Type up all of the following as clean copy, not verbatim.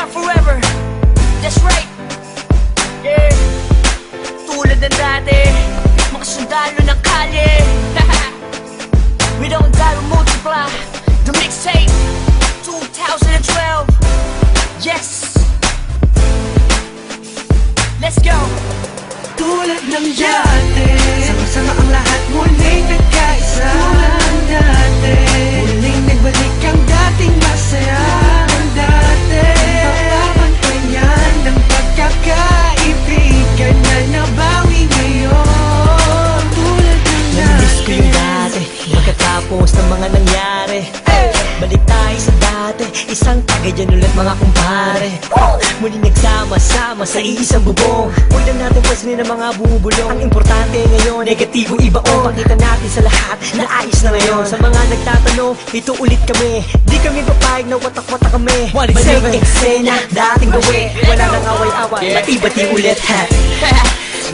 down forever. That's right. Yeah. Tulad ng dati, mga sundalo ng kalye. We don't die, we multiply. The mixtape 2012. Yes. Let's go. Tulad ng dati, sama-sama ang lahat muling nagkaisa. Tulad ng dati, muling nagbalik ang dating masaya. Ang dati, papabantayan ng pagkakaibigan na nabawi ngayon. Tulad ng dati. Namiss ko yung dati, pagkatapos ng mga nangyari. Balik tayo sa dati, isang tagayan ulit mga kumpare. Muling nagsama-sama sa isang bubong. Huwag na natin pansinin ang mga bubulong. Ang importante ngayon, negatibo ibaon. Pakita natin sa lahat na ayos na ngayon. Sa mga nagtatanong, ito ulit kami. Di kami papayag na watak-watak kami. Balik eksena, dating gawi. Wala nang away-away, bati-bati ulit ha.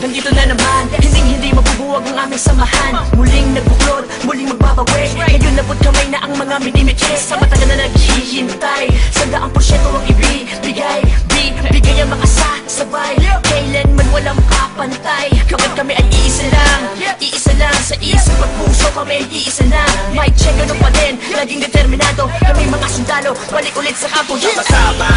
Nandito na naman, hindi mabubuwag ang aming samahan. Muling nagbuklod, muling magbabawi. Ngayon nabot kamay na ang mga minimiches. Sa matagal na naghihintay, 100% ang ibibigay. Bigay ang mga sabay, kailanman walang kapantay. Kami ay iisa lang sa isip at puso kami iisa na. May check ano pa din, laging determinado. Kami mga sundalo, balik ulit sa kampo. Sama-sama,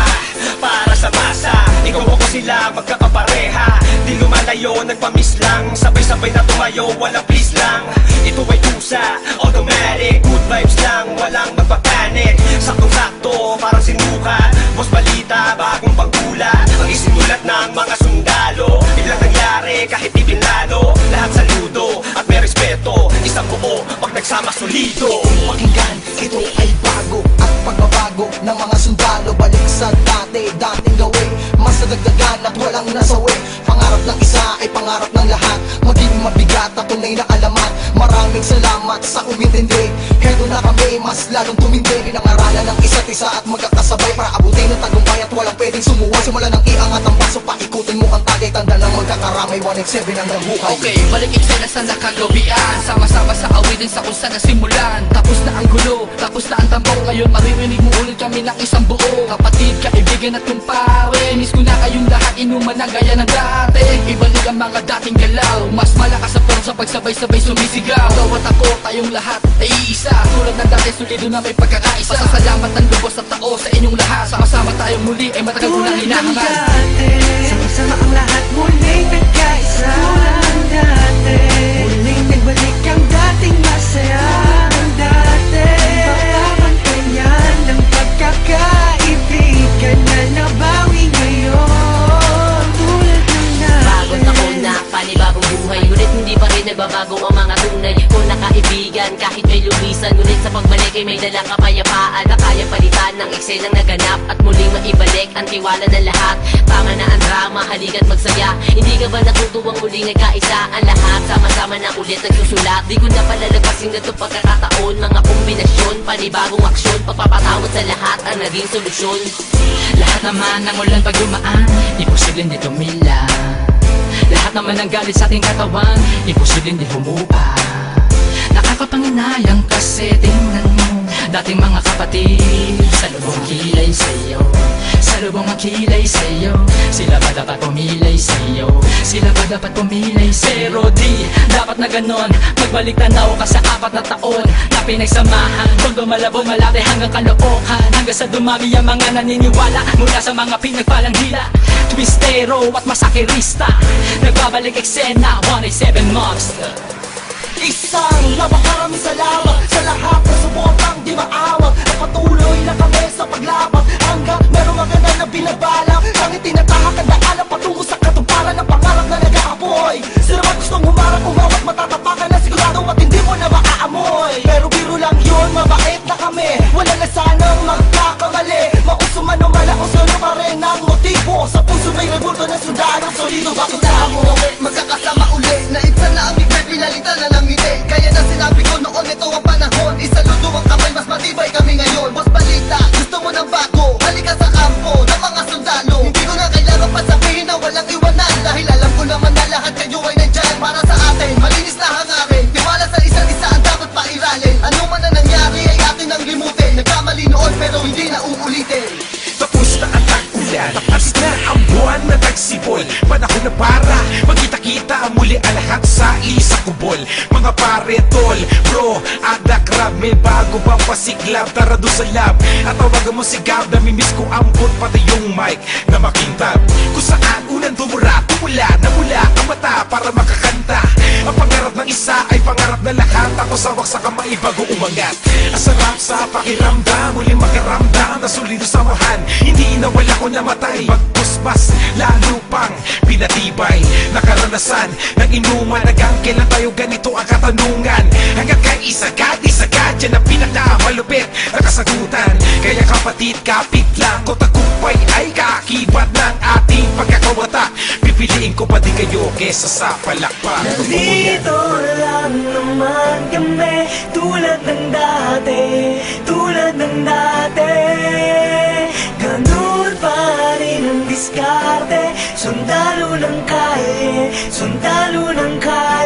para sa masa. Ikaw ako sila, magkakapareha. Di lumalayo, nagpamiss lang. Sabay-sabay na tumayo, walang please lang. Ito ay tusa, automatic. Good vibes lang, walang magpapanik. Saktong-sakto, parang sinukat. Boss balita, bagong pagkulat. Ang isinulat ng mga sundalo. Biglang nangyari, kahit di pinlano. Lahat saludo, at may respeto. Isang buo, pag nagsama solido. Pakinggan, ito ay bago at pagbabago ng mga sundalo. Balik sa dati, dating gawin. Mas nadagdagan at walang nasawi. Pangarap ng isa ay pangarap ng lahat. Maging mabigat at tunay na alamat. Maraming salamat sa umintindi. Heto na kami, mas lalong tumindi. Pinangaralan ng isa't isa at magkakasabay para abutin ang tagumpay at walang pwedeng sumuway. Simula ng iangat ang baso, paikutin mo ang tagay. Tanda ng magkakaramay, 187 hanggang buhay. Okay, balik eksena sa nakagawian. Sama-sama sa awitin sa kung saan nasimulan. Tapos na ang gulo, tapos na ang tambo. Ngayon maririnig mo ulit kami ng isang buo. Kapatid, kaibigan at kumpare. Miss ko na kayong lahat, inuman na gaya ng dati. Ibalik ang mga dating galaw. Mas malakas sa pang sa pagsabay-sabay sumisigaw. Bawat ako, tayong lahat ay isa. Tulad ng dati, solido na may pagkakaisa. Pasasalamat ng lubos at tao sa inyong lahat. Sama-sama tayong muli ay matagal ko nang Tulad ng hinahangal. dati, sama-sama ang lahat muling nagkaisa. Tulad ng dati, muling nagbalik ang dating masaya. Ang dati, papabantayan ng pagkakaibigan na nabawi ngayon. Tulad ng dati. Bagong taon na, panibagong buhay. Ngunit hindi pa rin nagbabago ang mga tunay ko na kaibigan. Kahit may lumisan, ngunit sa pagbalik ay may dalang kapayapaan na kaya palitan ng eksenang naganap at muling maibalik ang tiwala ng lahat. Tama na ang drama, halika't magsaya. Hindi ka ba natutuwang muling nagkaisa ang lahat? Sama-sama na ulit nagsusulat. Di ko na palalagpasin na itong pagkakataon. Mga kombinasyon, panibagong aksyon. Pagpapatawad sa lahat ang naging solusyon. Lahat naman ng ulan pag dumaan, imposibleng di tumila. Lahat naman ng galit sa ating katawan, imposibleng di humupa. Nakakapanginayang kasi tingnan mo dating mga kapatid. Sa lubong kilay sa'yo, sa lubong ang kilay sa'yo. Sila ba dapat pumilay sa'yo? Sila ba dapat pumilay sa'yo? Pero di dapat na ganon. Magbalik tanaw ka sa 4 na taon na pinagsamahan. Kung dumalabo malaki hanggang kalookan, hanggang sa dumami ang mga naniniwala mula sa mga pinagpalang hila. Twistero at masakirista, nagbabalik eksena, 187 Monster. Isang napakaraming salamat sa lahat na suportang di maawag. At patuloy na kami sa paglabag hanggang merong maganda na binabalak. Ang itinatahak ang daanan patungo sa katuparan ng pangarap na nag-aapoy. Sino man gustong humarap, umawat, matatapakan na sigurado at hindi mo na maaamoy. Pero biro lang yun, mabait na kami. Wala na sanang magkakamali. Mauso man o malaos, solo pa rin ang motibo. Sa puso may rebulto na sundalo, solido bakit mo magkakasama uli. Na isa na aming pinalitan na ng ngiti. Kaya na sinabi ko noon, ito ang panahon. Isaludo ang kamay, mas matibay kami ngayon. Boss balita, gusto mo ng bago, halika sa kampo. Na mga yan. Tapos na ang buwan na tagsibol, panahon na para magkita-kita muli ang lahat sa isang kubol. Mga pare, tol, bro, at the crab, may bago bang pasiklab? Tara doon sa lab at tawagan mo si Gab. Namimiss ko ambot pati yung mic na makintab. Kung saan unang tumura, tumula, namula ang mata para makakanta. Ang pangarap ng isa ay pangarap na lahat. Tapos hawak sa kamay bago umangat. Ang sarap sa pakiramdam, muling makaramdam na solido samahan. Hindi nawala ko namatay, bagkus mas lalo pang pinatibay. Nakaranasan ng inuman, hanggang kailan tayo ganito ang katanungan. Hanggang kay isagad, yan ang pinakamalupit na kasagutan. Kaya kapatid, kapit lang ko, tagumpay ay kaakibat ng ating pagkakawatak. Pipiliin ko pa din kayo kesa sa palakpak. Nandito lang naman kami, tulad ng dati, tulad ng dati. Ganun pa rin ang diskarte, sundalo ng kalye, sundalo ng kalye.